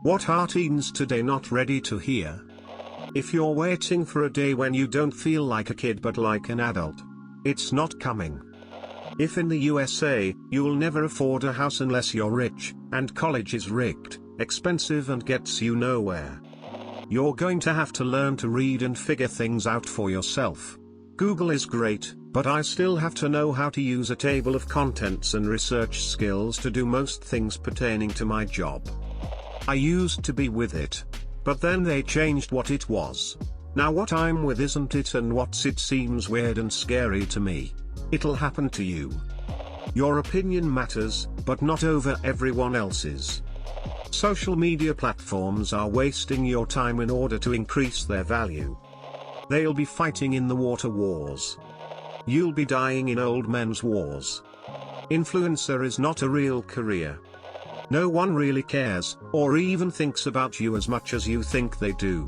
What are teens today not ready to hear? If you're waiting for a day when you don't feel like a kid but like an adult, it's not coming. If in the USA, you'll never afford a house unless you're rich, and college is rigged, expensive and gets you nowhere, you're going to have to learn to read and figure things out for yourself. Google is great, but I still have to know how to use a table of contents and research skills to do most things pertaining to my job. I used to be with it, but then they changed what it was. Now what I'm with isn't it, and what's it seems weird and scary to me. It'll happen to you. Your opinion matters, but not over everyone else's. Social media platforms are wasting your time in order to increase their value. They'll be fighting in the water wars. You'll be dying in old men's wars. Influencer is not a real career. No one really cares, or even thinks about you as much as you think they do.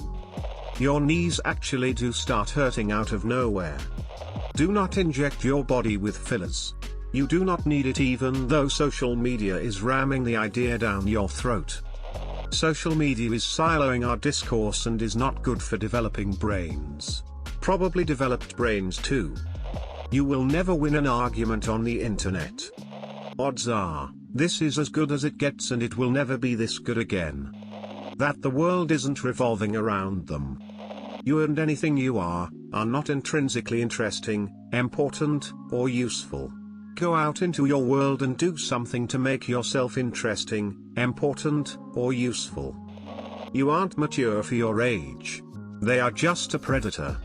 Your knees actually do start hurting out of nowhere. Do not inject your body with fillers. You do not need it, even though social media is ramming the idea down your throat. Social media is siloing our discourse and is not good for developing brains. Probably developed brains too. You will never win an argument on the internet. Odds are, this is as good as it gets, and it will never be this good again. That the world isn't revolving around them. You and anything you are not intrinsically interesting, important, or useful. Go out into your world and do something to make yourself interesting, important, or useful. You aren't mature for your age. They are just a predator.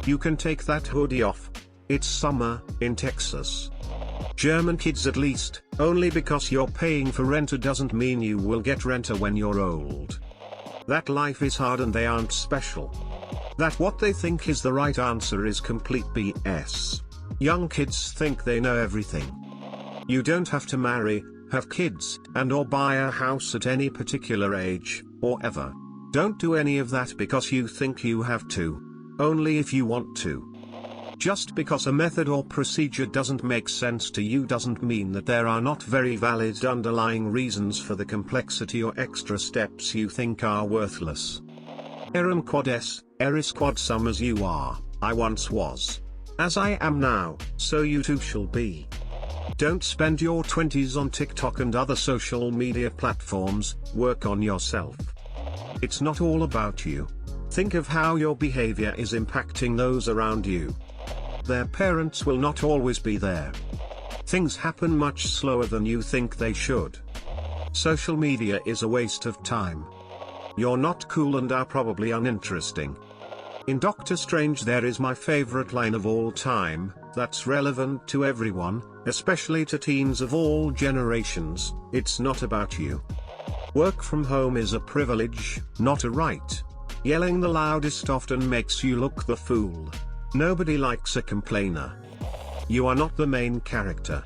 You can take that hoodie off. It's summer in Texas. German kids at least. Only because you're paying for rent doesn't mean you will get renter when you're old. That life is hard and they aren't special. That what they think is the right answer is complete BS. Young kids think they know everything. You don't have to marry, have kids, and/or buy a house at any particular age, or ever. Don't do any of that because you think you have to. Only if you want to. Just because a method or procedure doesn't make sense to you doesn't mean that there are not very valid underlying reasons for the complexity or extra steps you think are worthless. Eram quod eris quod sum. As you are, I once was. As I am now, so you too shall be. Don't spend your 20s on TikTok and other social media platforms. Work on yourself. It's not all about you. Think of how your behavior is impacting those around you. Their parents will not always be there. Things happen much slower than you think they should. Social media is a waste of time. You're not cool and are probably uninteresting. In Doctor Strange there is my favorite line of all time, that's relevant to everyone, especially to teens of all generations: it's not about you. Work from home is a privilege, not a right. Yelling the loudest often makes you look the fool. Nobody likes a complainer. You are not the main character.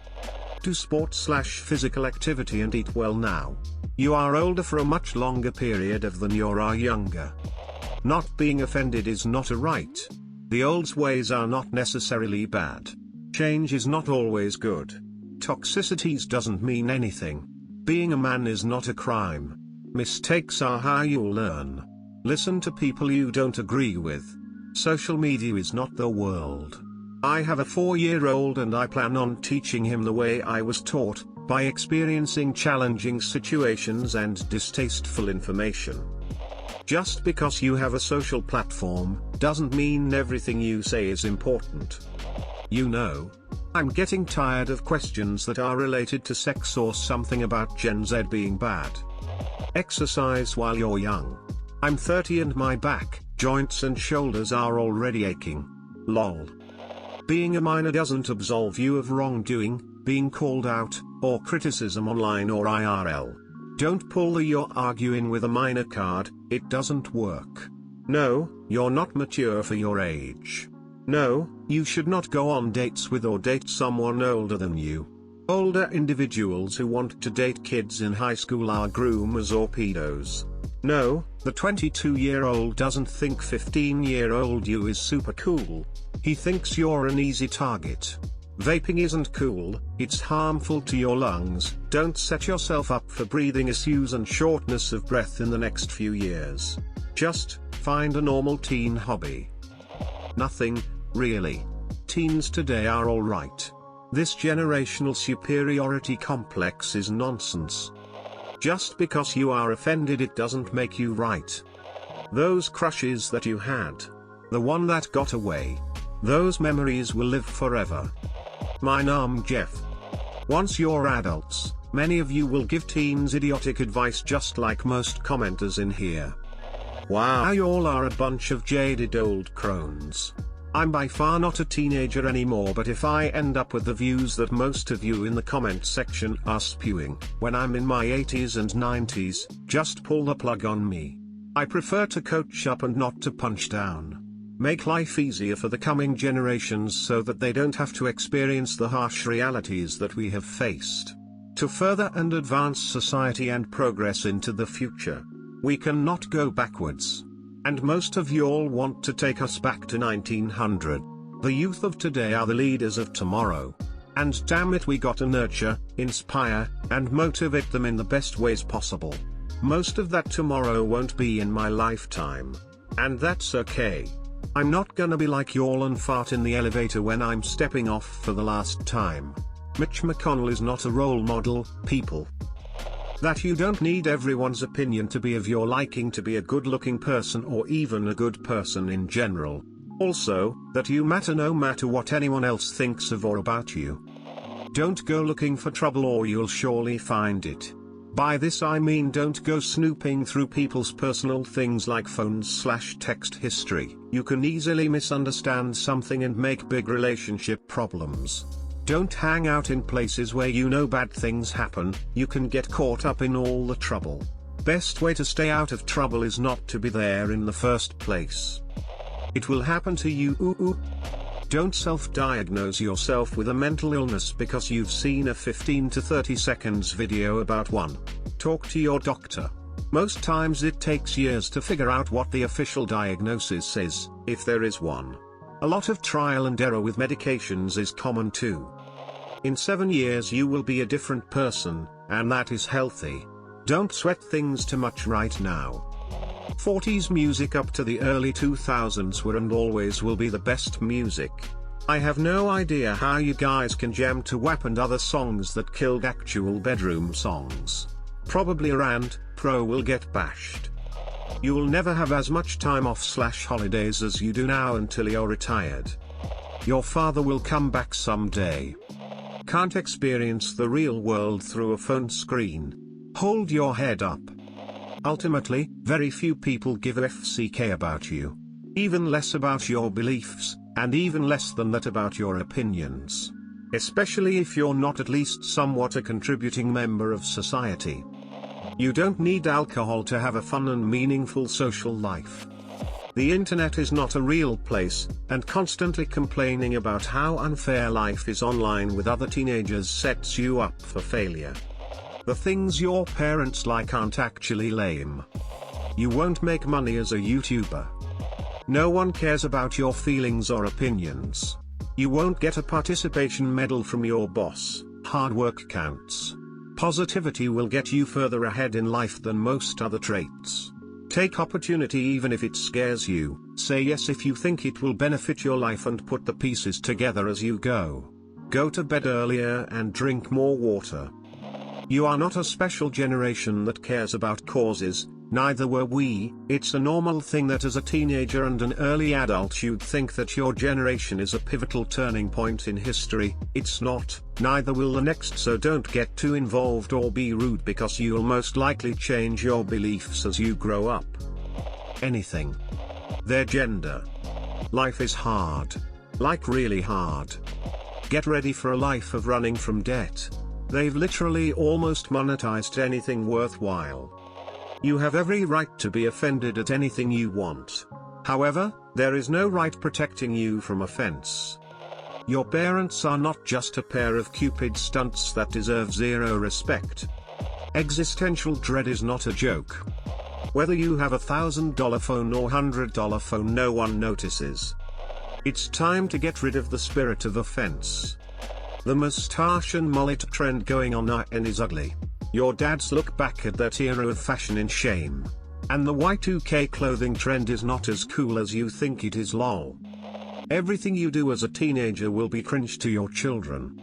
Do sport/physical activity and eat well now. You are older for a much longer period than you are younger. Not being offended is not a right. The old ways are not necessarily bad. Change is not always good. Toxicities doesn't mean anything. Being a man is not a crime. Mistakes are how you'll learn. Listen to people you don't agree with. Social media is not the world. I have a 4-year-old and I plan on teaching him the way I was taught, by experiencing challenging situations and distasteful information. Just because you have a social platform, doesn't mean everything you say is important. You know, I'm getting tired of questions that are related to sex or something about Gen Z being bad. Exercise while you're young. I'm 30 and my back, joints and shoulders are already aching. Lol. Being a minor doesn't absolve you of wrongdoing, being called out, or criticism online or IRL. Don't pull the "you're arguing with a minor" card, it doesn't work. No, you're not mature for your age. No, you should not go on dates with or date someone older than you. Older individuals who want to date kids in high school are groomers or pedos. No, the 22-year-old doesn't think 15-year-old you is super cool. He thinks you're an easy target. Vaping isn't cool, it's harmful to your lungs. Don't set yourself up for breathing issues and shortness of breath in the next few years. Just find a normal teen hobby. Nothing, really. Teens today are alright. This generational superiority complex is nonsense. Just because you are offended it doesn't make you right. Those crushes that you had, the one that got away, those memories will live forever. My name's Jeff. Once you're adults, many of you will give teens idiotic advice just like most commenters in here. Wow, y'all are a bunch of jaded old crones. I'm by far not a teenager anymore, but if I end up with the views that most of you in the comment section are spewing when I'm in my 80s and 90s, just pull the plug on me. I prefer to coach up and not to punch down. Make life easier for the coming generations so that they don't have to experience the harsh realities that we have faced. To further and advance society and progress into the future, we cannot go backwards. And most of y'all want to take us back to 1900. The youth of today are the leaders of tomorrow. And damn it, we gotta nurture, inspire, and motivate them in the best ways possible. Most of that tomorrow won't be in my lifetime. And that's okay. I'm not gonna be like y'all and fart in the elevator when I'm stepping off for the last time. Mitch McConnell is not a role model, people. That you don't need everyone's opinion to be of your liking to be a good-looking person or even a good person in general. Also, that you matter no matter what anyone else thinks of or about you. Don't go looking for trouble or you'll surely find it. By this I mean don't go snooping through people's personal things like phones/text history. You can easily misunderstand something and make big relationship problems. Don't hang out in places where you know bad things happen, you can get caught up in all the trouble. Best way to stay out of trouble is not to be there in the first place. It will happen to you. Don't self-diagnose yourself with a mental illness because you've seen a 15 to 30 seconds video about one. Talk to your doctor. Most times it takes years to figure out what the official diagnosis is, if there is one. A lot of trial and error with medications is common too. In 7 years you will be a different person, and that is healthy. Don't sweat things too much right now. 40s music up to the early 2000s were and always will be the best music. I have no idea how you guys can jam to WAP and other songs that killed actual bedroom songs. Probably a rant pro will get bashed. You'll never have as much time off/holidays as you do now until you're retired. Your father will come back someday. Can't experience the real world through a phone screen. Hold your head up. Ultimately, very few people give a FCK about you. Even less about your beliefs, and even less than that about your opinions. Especially if you're not at least somewhat a contributing member of society. You don't need alcohol to have a fun and meaningful social life. The internet is not a real place, and constantly complaining about how unfair life is online with other teenagers sets you up for failure. The things your parents like aren't actually lame. You won't make money as a YouTuber. No one cares about your feelings or opinions. You won't get a participation medal from your boss. Hard work counts. Positivity will get you further ahead in life than most other traits. Take opportunity even if it scares you. Say yes if you think it will benefit your life and put the pieces together as you go. Go to bed earlier and drink more water. You are not a special generation that cares about causes, neither were we. It's a normal thing that as a teenager and an early adult you'd think that your generation is a pivotal turning point in history. It's not, neither will the next, so don't get too involved or be rude because you'll most likely change your beliefs as you grow up. Anything. Their gender. Life is hard. Like really hard. Get ready for a life of running from debt. They've literally almost monetized anything worthwhile. You have every right to be offended at anything you want. However, there is no right protecting you from offense. Your parents are not just a pair of Cupid stunts that deserve zero respect. Existential dread is not a joke. Whether you have $1,000 phone or $100 phone, no one notices. It's time to get rid of the spirit of offense. The moustache and mullet trend going on and is ugly. Your dads look back at that era of fashion in shame. And the Y2K clothing trend is not as cool as you think it is, lol. Everything you do as a teenager will be cringe to your children.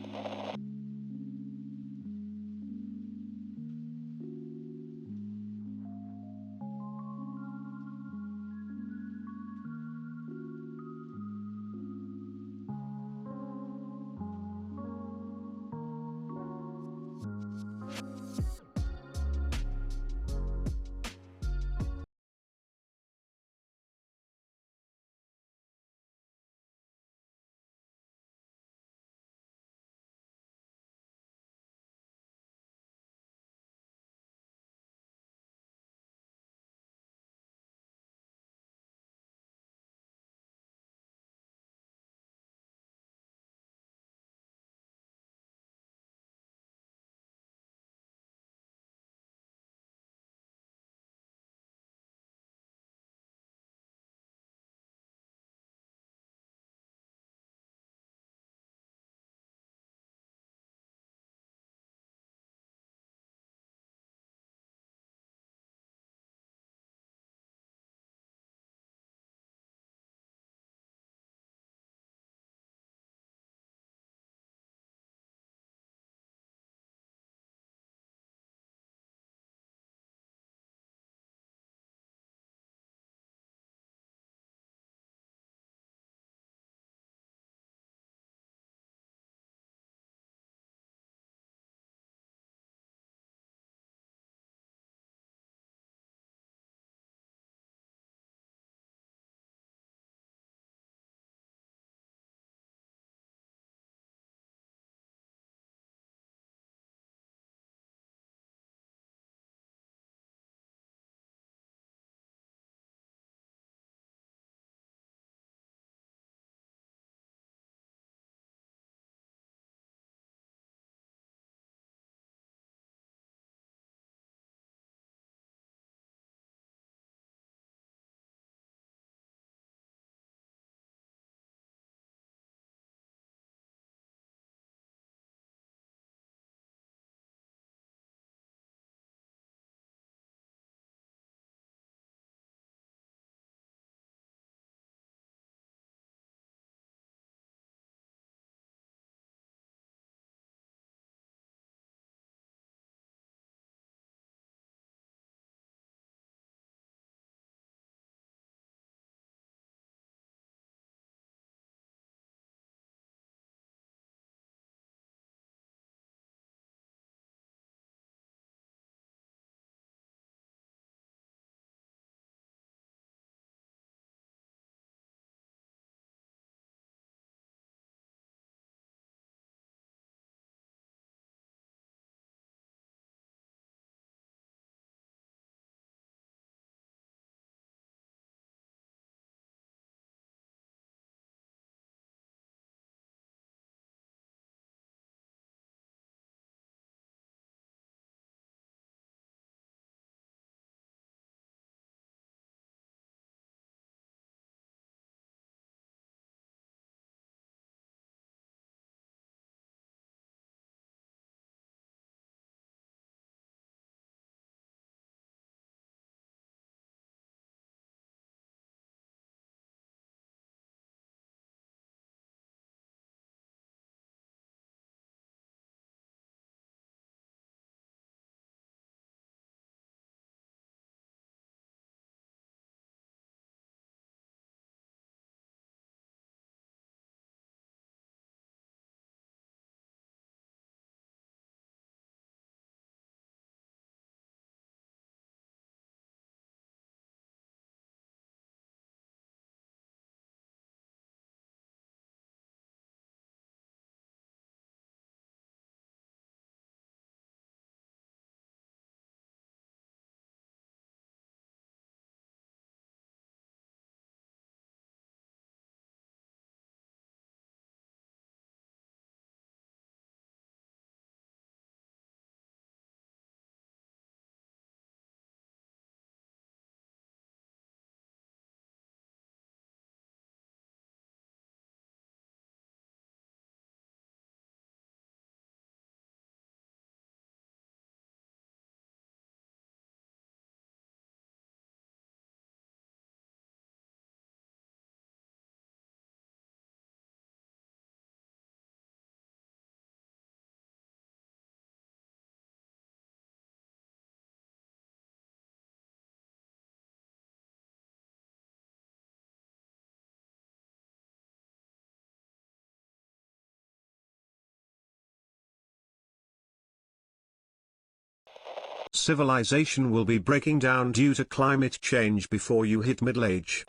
Civilization will be breaking down due to climate change before you hit middle age.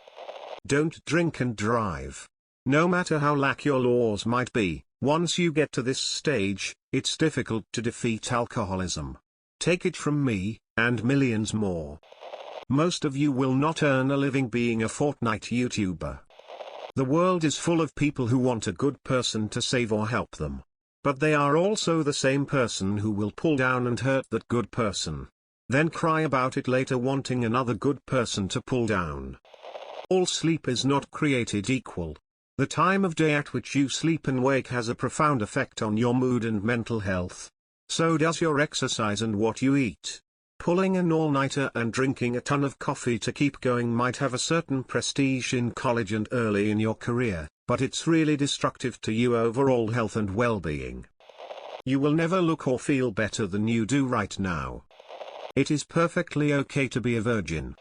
Don't drink and drive. No matter how lax your laws might be, once you get to this stage, it's difficult to defeat alcoholism. Take it from me, and millions more. Most of you will not earn a living being a Fortnite YouTuber. The world is full of people who want a good person to save or help them. But they are also the same person who will pull down and hurt that good person. Then cry about it later wanting another good person to pull down. All sleep is not created equal. The time of day at which you sleep and wake has a profound effect on your mood and mental health. So does your exercise and what you eat. Pulling an all-nighter and drinking a ton of coffee to keep going might have a certain prestige in college and early in your career, but it's really destructive to your overall health and well-being. You will never look or feel better than you do right now. It is perfectly okay to be a virgin.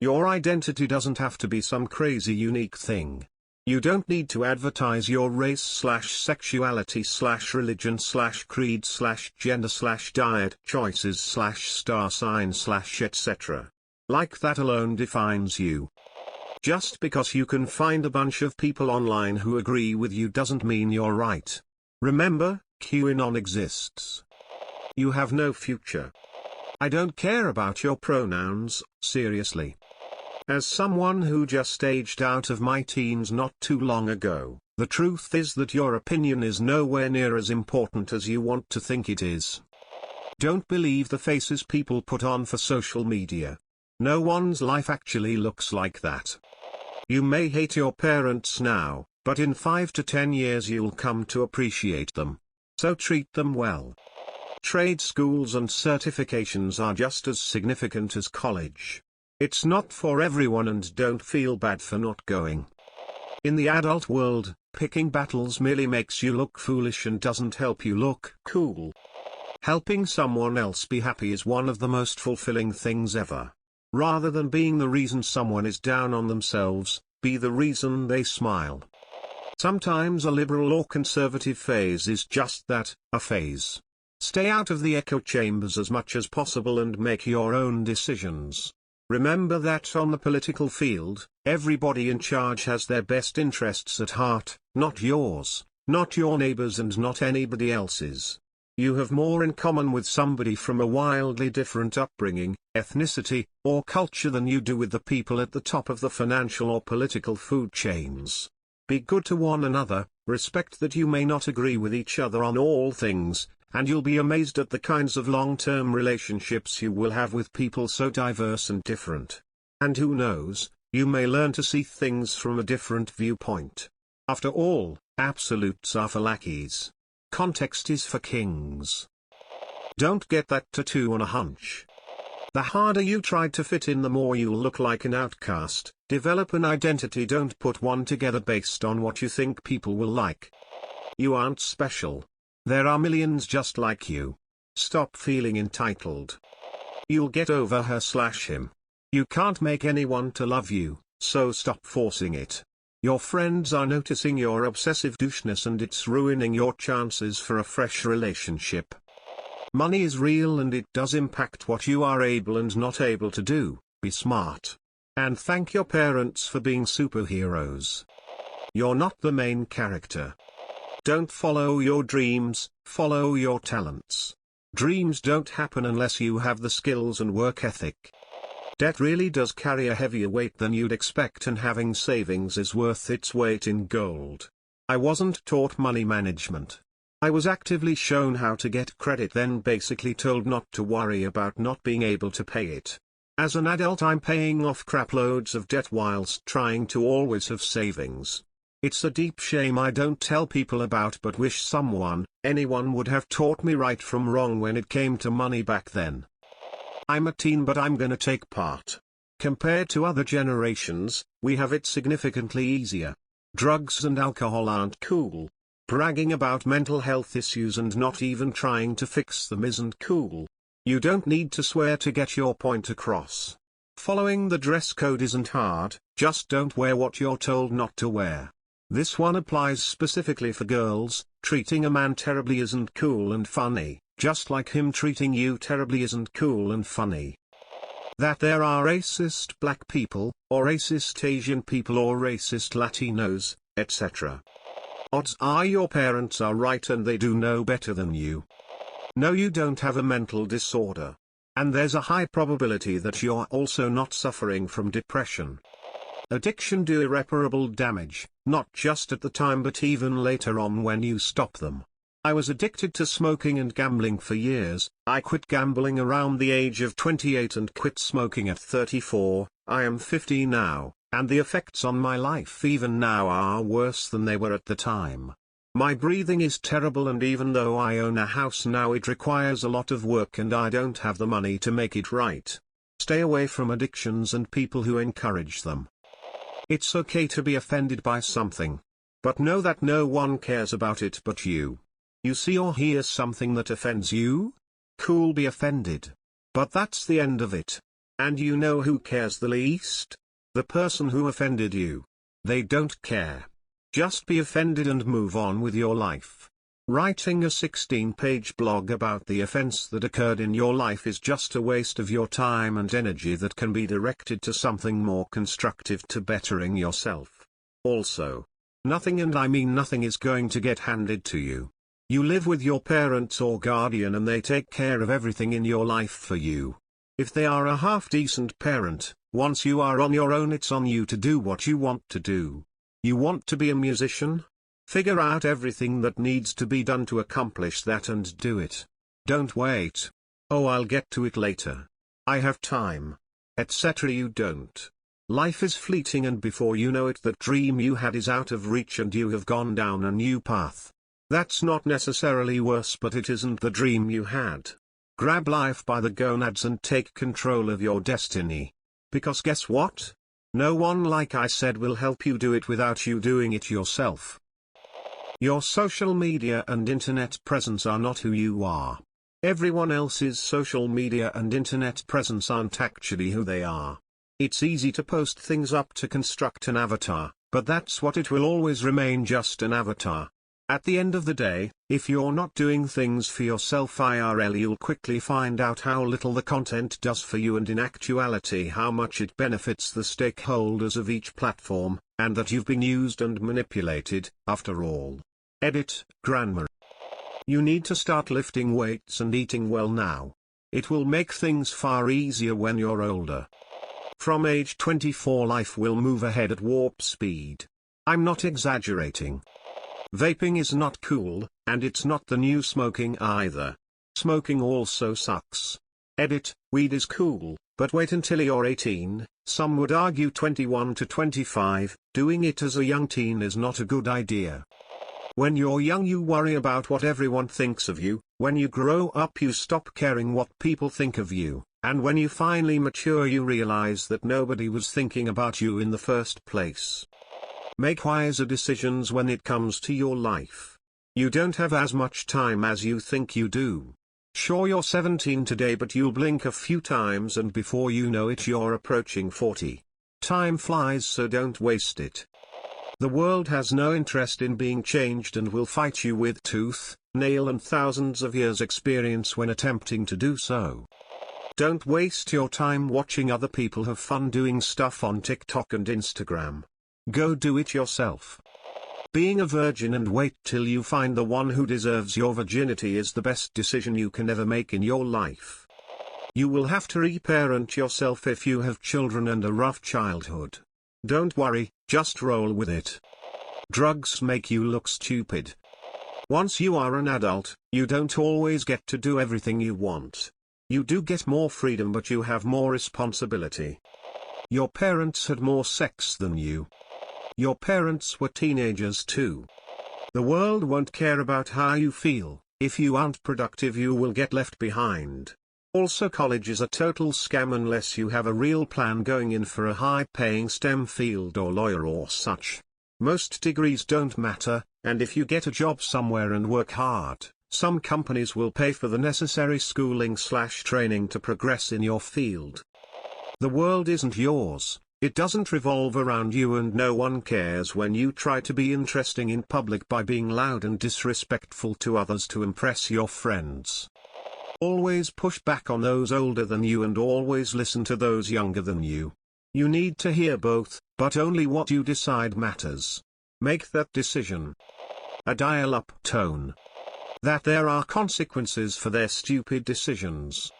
Your identity doesn't have to be some crazy unique thing. You don't need to advertise your race/sexuality/religion/creed/gender/diet choices/star sign/etc. Like that alone defines you. Just because you can find a bunch of people online who agree with you doesn't mean you're right. Remember, QAnon exists. You have no future. I don't care about your pronouns, seriously. As someone who just aged out of my teens not too long ago, the truth is that your opinion is nowhere near as important as you want to think it is. Don't believe the faces people put on for social media. No one's life actually looks like that. You may hate your parents now, but in 5 to 10 years you'll come to appreciate them. So treat them well. Trade schools and certifications are just as significant as college. It's not for everyone and don't feel bad for not going. In the adult world, picking battles merely makes you look foolish and doesn't help you look cool. Helping someone else be happy is one of the most fulfilling things ever. Rather than being the reason someone is down on themselves, be the reason they smile. Sometimes a liberal or conservative phase is just that, a phase. Stay out of the echo chambers as much as possible and make your own decisions. Remember that on the political field, everybody in charge has their best interests at heart, not yours, not your neighbors and not anybody else's. You have more in common with somebody from a wildly different upbringing, ethnicity, or culture than you do with the people at the top of the financial or political food chains. Be good to one another, respect that you may not agree with each other on all things, and you'll be amazed at the kinds of long-term relationships you will have with people so diverse and different. And who knows, you may learn to see things from a different viewpoint. After all, absolutes are for lackeys. Context is for kings. Don't get that tattoo on a hunch. The harder you try to fit in, the more you'll look like an outcast. Develop an identity, don't put one together based on what you think people will like. You aren't special. There are millions just like you. Stop feeling entitled. You'll get over her/him. You can't make anyone to love you, so stop forcing it. Your friends are noticing your obsessive doucheness and it's ruining your chances for a fresh relationship. Money is real and it does impact what you are able and not able to do. Be smart. And thank your parents for being superheroes. You're not the main character. Don't follow your dreams, follow your talents. Dreams don't happen unless you have the skills and work ethic. Debt really does carry a heavier weight than you'd expect, and having savings is worth its weight in gold. I wasn't taught money management. I was actively shown how to get credit, then basically told not to worry about not being able to pay it. As an adult, I'm paying off craploads of debt whilst trying to always have savings. It's a deep shame I don't tell people about, but wish anyone would have taught me right from wrong when it came to money back then. I'm a teen, but I'm gonna take part. Compared to other generations, we have it significantly easier. Drugs and alcohol aren't cool. Bragging about mental health issues and not even trying to fix them isn't cool. You don't need to swear to get your point across. Following the dress code isn't hard, just don't wear what you're told not to wear. This one applies specifically for girls. Treating a man terribly isn't cool and funny. just like him treating you terribly isn't cool and funny. That there are racist black people, or racist Asian people or racist Latinos, etc. Odds are your parents are right and they do know better than you. No, you don't have a mental disorder. And there's a high probability that you're also not suffering from depression. Addiction do irreparable damage, not just at the time but even later on when you stop them. I was addicted to smoking and gambling for years. I quit gambling around the age of 28 and quit smoking at 34, I am 50 now, and the effects on my life even now are worse than they were at the time. My breathing is terrible, and even though I own a house now it requires a lot of work and I don't have the money to make it right. Stay away from addictions and people who encourage them. It's okay to be offended by something. But know that no one cares about it but you. You see or hear something that offends you? Cool, be offended. But that's the end of it. And you know who cares the least? The person who offended you. They don't care. Just be offended and move on with your life. Writing a 16-page blog about the offense that occurred in your life is just a waste of your time and energy that can be directed to something more constructive, to bettering yourself. Also, nothing, and I mean nothing, is going to get handed to you. You live with your parents or guardian and they take care of everything in your life for you. If they are a half-decent parent, once you are on your own it's on you to do what you want to do. You want to be a musician? Figure out everything that needs to be done to accomplish that and do it. Don't wait. Oh, I'll get to it later. I have time. Etc. You don't. Life is fleeting, and before you know it that dream you had is out of reach and you have gone down a new path. That's not necessarily worse, but it isn't the dream you had. Grab life by the gonads and take control of your destiny. Because guess what? No one, like I said, will help you do it without you doing it yourself. Your social media and internet presence are not who you are. Everyone else's social media and internet presence aren't actually who they are. It's easy to post things up to construct an avatar, but that's what it will always remain, just an avatar. At the end of the day, if you're not doing things for yourself IRL, you'll quickly find out how little the content does for you, and in actuality how much it benefits the stakeholders of each platform, and that you've been used and manipulated, after all. Edit, Grandma. You need to start lifting weights and eating well now. It will make things far easier when you're older. From age 24 life will move ahead at warp speed. I'm not exaggerating. Vaping is not cool, and it's not the new smoking either. Smoking also sucks. Edit, weed is cool, but wait until you're 18, some would argue 21 to 25, doing it as a young teen is not a good idea. When you're young you worry about what everyone thinks of you, when you grow up you stop caring what people think of you, and when you finally mature you realize that nobody was thinking about you in the first place. Make wiser decisions when it comes to your life. You don't have as much time as you think you do. Sure, you're 17 today, but you'll blink a few times and before you know it you're approaching 40. Time flies, so don't waste it. The world has no interest in being changed and will fight you with tooth, nail and thousands of years' experience when attempting to do so. Don't waste your time watching other people have fun doing stuff on TikTok and Instagram. Go do it yourself. Being a virgin and wait till you find the one who deserves your virginity is the best decision you can ever make in your life. You will have to reparent yourself if you have children and a rough childhood. Don't worry, just roll with it. Drugs make you look stupid. Once you are an adult, you don't always get to do everything you want. You do get more freedom, but you have more responsibility. Your parents had more sex than you. Your parents were teenagers too. The world won't care about how you feel. If you aren't productive you will get left behind. Also, college is a total scam unless you have a real plan going in for a high-paying STEM field or lawyer or such. Most degrees don't matter, and if you get a job somewhere and work hard, some companies will pay for the necessary schooling/training to progress in your field. The world isn't yours. It doesn't revolve around you, and no one cares when you try to be interesting in public by being loud and disrespectful to others to impress your friends. Always push back on those older than you and always listen to those younger than you. You need to hear both, but only what you decide matters. Make that decision. A dial-up tone. That there are consequences for their stupid decisions.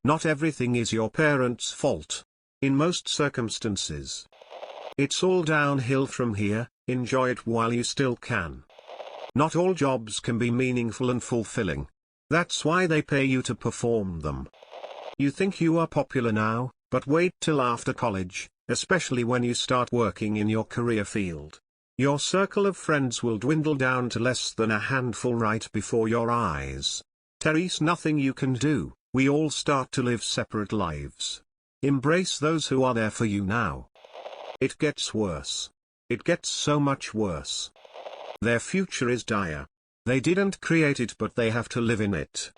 Not everything is your parents' fault. In most circumstances. It's all downhill from here, enjoy it while you still can. Not all jobs can be meaningful and fulfilling. That's why they pay you to perform them. You think you are popular now, but wait till after college, especially when you start working in your career field. Your circle of friends will dwindle down to less than a handful right before your eyes. There's nothing you can do, we all start to live separate lives. Embrace those who are there for you now. It gets worse. It gets so much worse. Their future is dire. They didn't create it but they have to live in it.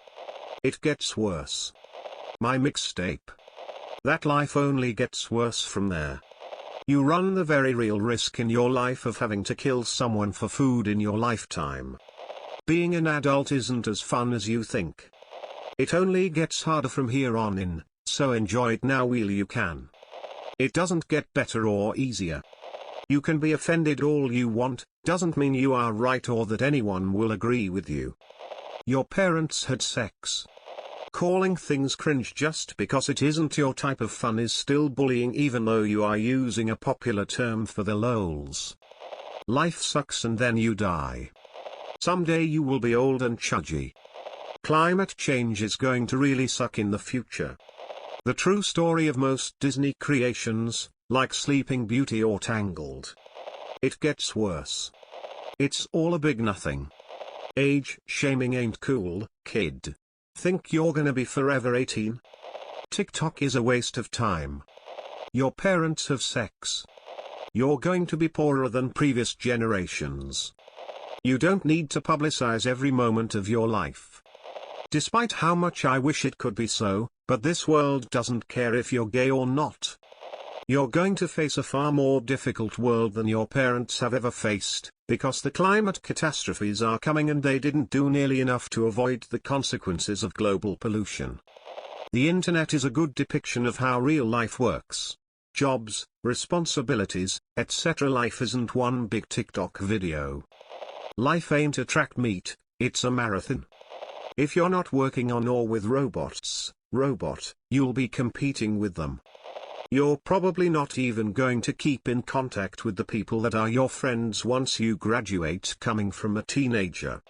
It gets worse. My mixtape. That life only gets worse from there. You run the very real risk in your life of having to kill someone for food in your lifetime. Being an adult isn't as fun as you think. It only gets harder from here on in, so enjoy it now while you can. It doesn't get better or easier. You can be offended all you want, doesn't mean you are right or that anyone will agree with you. Your parents had sex. Calling things cringe just because it isn't your type of fun is still bullying even though you are using a popular term for the lols. Life sucks and then you die. Someday you will be old and chudgy. Climate change is going to really suck in the future. The true story of most Disney creations, like Sleeping Beauty or Tangled. It gets worse. It's all a big nothing. Age shaming ain't cool, kid. Think you're gonna be forever 18? TikTok is a waste of time. Your parents have sex. You're going to be poorer than previous generations. You don't need to publicize every moment of your life. Despite how much I wish it could be so, but this world doesn't care if you're gay or not. You're going to face a far more difficult world than your parents have ever faced, because the climate catastrophes are coming and they didn't do nearly enough to avoid the consequences of global pollution. The internet is a good depiction of how real life works. Jobs, responsibilities, etc. Life isn't one big TikTok video. Life ain't a track meet, it's a marathon. If you're not working on or with robots, you'll be competing with them. You're probably not even going to keep in contact with the people that are your friends once you graduate coming from a teenager.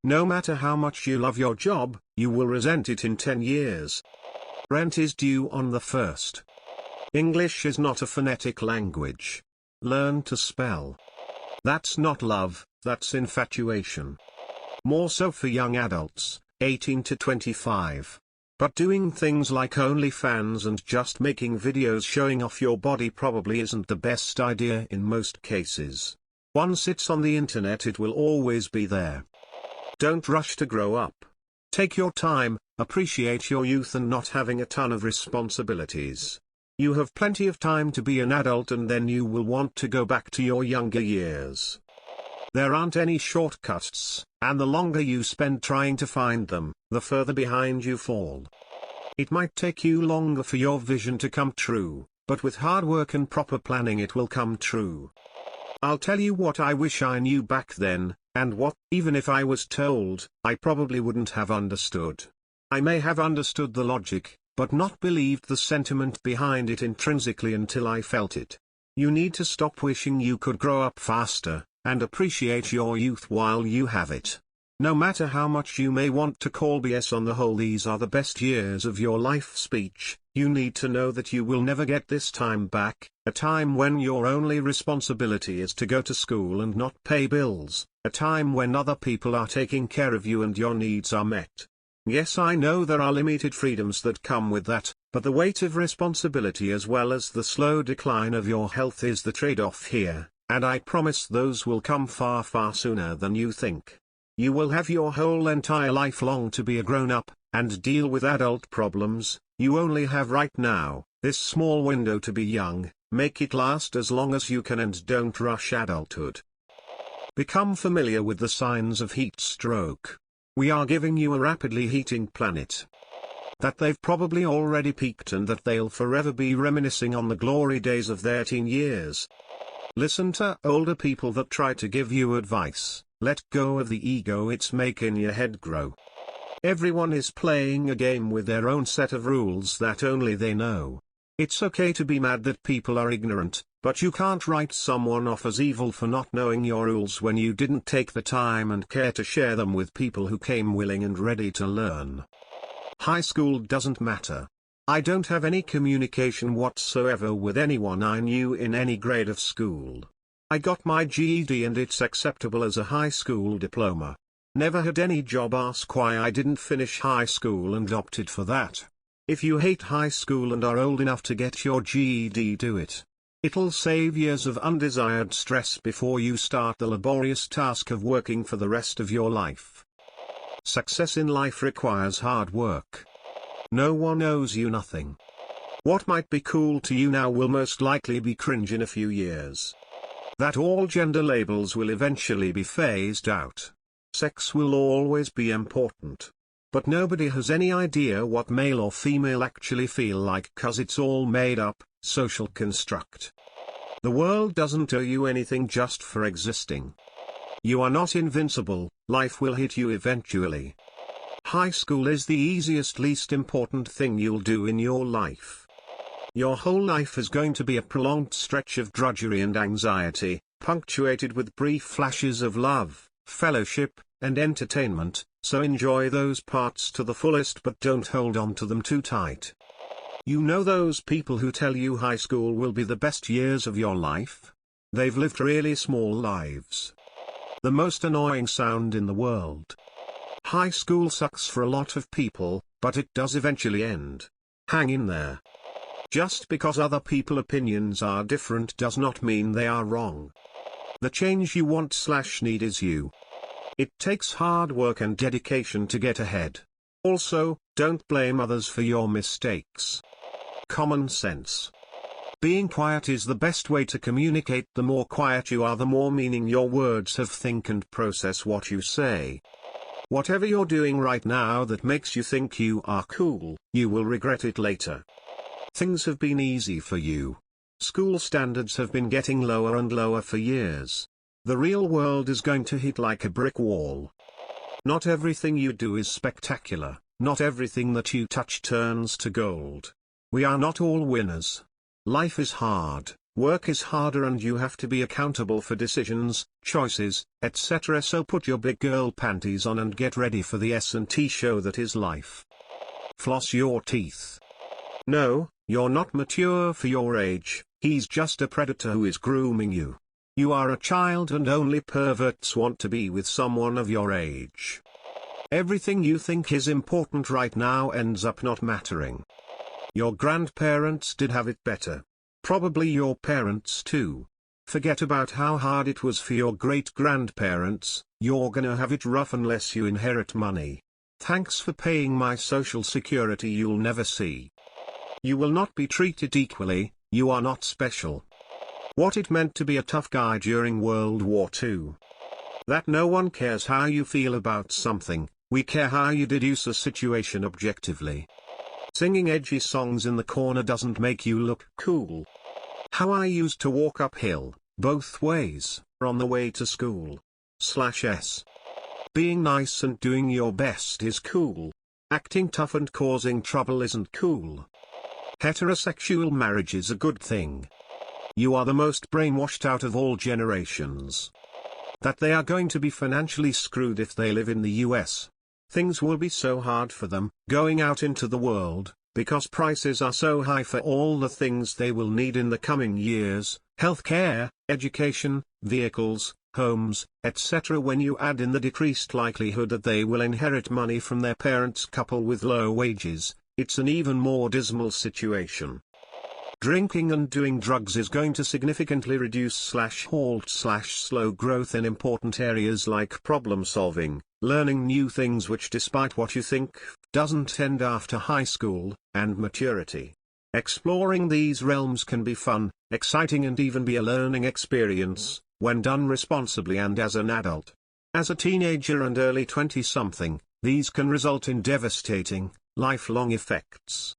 No matter how much you love your job, you will resent it in 10 years. Rent is due on the 1st. English is not a phonetic language. Learn to spell. That's not love, that's infatuation. More so for young adults, 18 to 25. But doing things like OnlyFans and just making videos showing off your body probably isn't the best idea in most cases. Once it's on the internet it will always be there. Don't rush to grow up. Take your time, appreciate your youth and not having a ton of responsibilities. You have plenty of time to be an adult and then you will want to go back to your younger years. There aren't any shortcuts, and the longer you spend trying to find them, the further behind you fall. It might take you longer for your vision to come true, but with hard work and proper planning it will come true. I'll tell you what I wish I knew back then, and what, even if I was told, I probably wouldn't have understood. I may have understood the logic, but not believed the sentiment behind it intrinsically until I felt it. You need to stop wishing you could grow up faster, and appreciate your youth while you have it. No matter how much you may want to call BS on the whole these are the best years of your life speech, you need to know that you will never get this time back, a time when your only responsibility is to go to school and not pay bills, a time when other people are taking care of you and your needs are met. Yes, I know there are limited freedoms that come with that, but the weight of responsibility as well as the slow decline of your health is the trade-off here. And I promise those will come far sooner than you think. You will have your whole entire life long to be a grown-up, and deal with adult problems. You only have right now, this small window to be young, make it last as long as you can and don't rush adulthood. Become familiar with the signs of heat stroke. We are giving you a rapidly heating planet. That they've probably already peaked and that they'll forever be reminiscing on the glory days of their teen years. Listen to older people that try to give you advice. Let go of the ego it's making your head grow. Everyone is playing a game with their own set of rules that only they know. It's okay to be mad that people are ignorant, but you can't write someone off as evil for not knowing your rules when you didn't take the time and care to share them with people who came willing and ready to learn. High school doesn't matter. I don't have any communication whatsoever with anyone I knew in any grade of school. I got my GED and it's acceptable as a high school diploma. Never had any job ask why I didn't finish high school and opted for that. If you hate high school and are old enough to get your GED, do it. It'll save years of undesired stress before you start the laborious task of working for the rest of your life. Success in life requires hard work. No one owes you nothing. What might be cool to you now will most likely be cringe in a few years. That all gender labels will eventually be phased out. Sex will always be important. But nobody has any idea what male or female actually feel like, 'cause it's all made up, social construct. The world doesn't owe you anything just for existing. You are not invincible, life will hit you eventually. High school is the easiest, least important thing you'll do in your life. Your whole life is going to be a prolonged stretch of drudgery and anxiety, punctuated with brief flashes of love, fellowship, and entertainment, so enjoy those parts to the fullest but don't hold on to them too tight. You know those people who tell you high school will be the best years of your life? They've lived really small lives. The most annoying sound in the world. High school sucks for a lot of people, but it does eventually end. Hang in there. Just because other people's opinions are different does not mean they are wrong. The change you want/need is you. It takes hard work and dedication to get ahead. Also, don't blame others for your mistakes. Common sense. Being quiet is the best way to communicate. The more quiet you are, the more meaning your words have. Think and process what you say. Whatever you're doing right now that makes you think you are cool, you will regret it later. Things have been easy for you. School standards have been getting lower and lower for years. The real world is going to hit like a brick wall. Not everything you do is spectacular, not everything that you touch turns to gold. We are not all winners. Life is hard, work is harder, and you have to be accountable for decisions, choices, etc. So put your big girl panties on and get ready for the S&T show that is life. Floss your teeth. No, you're not mature for your age, he's just a predator who is grooming you. You are a child and only perverts want to be with someone of your age. Everything you think is important right now ends up not mattering. Your grandparents did have it better. Probably your parents too. Forget about how hard it was for your great-grandparents, you're gonna have it rough unless you inherit money. Thanks for paying my social security you'll never see. You will not be treated equally, you are not special. What it meant to be a tough guy during World War II. That no one cares how you feel about something, we care how you deduce a situation objectively. Singing edgy songs in the corner doesn't make you look cool. How I used to walk uphill, both ways, on the way to school. Being nice and doing your best is cool. Acting tough and causing trouble isn't cool. Heterosexual marriage is a good thing. You are the most brainwashed out of all generations. That they are going to be financially screwed if they live in the US. Things will be so hard for them, going out into the world, because prices are so high for all the things they will need in the coming years, healthcare, education, vehicles, homes, etc. When you add in the decreased likelihood that they will inherit money from their parents coupled with low wages, it's an even more dismal situation. Drinking and doing drugs is going to significantly reduce/halt/slow growth in important areas like problem solving, learning new things which despite what you think, doesn't end after high school, and maturity. Exploring these realms can be fun, exciting and even be a learning experience, when done responsibly and as an adult. As a teenager and early 20-something, these can result in devastating, lifelong effects.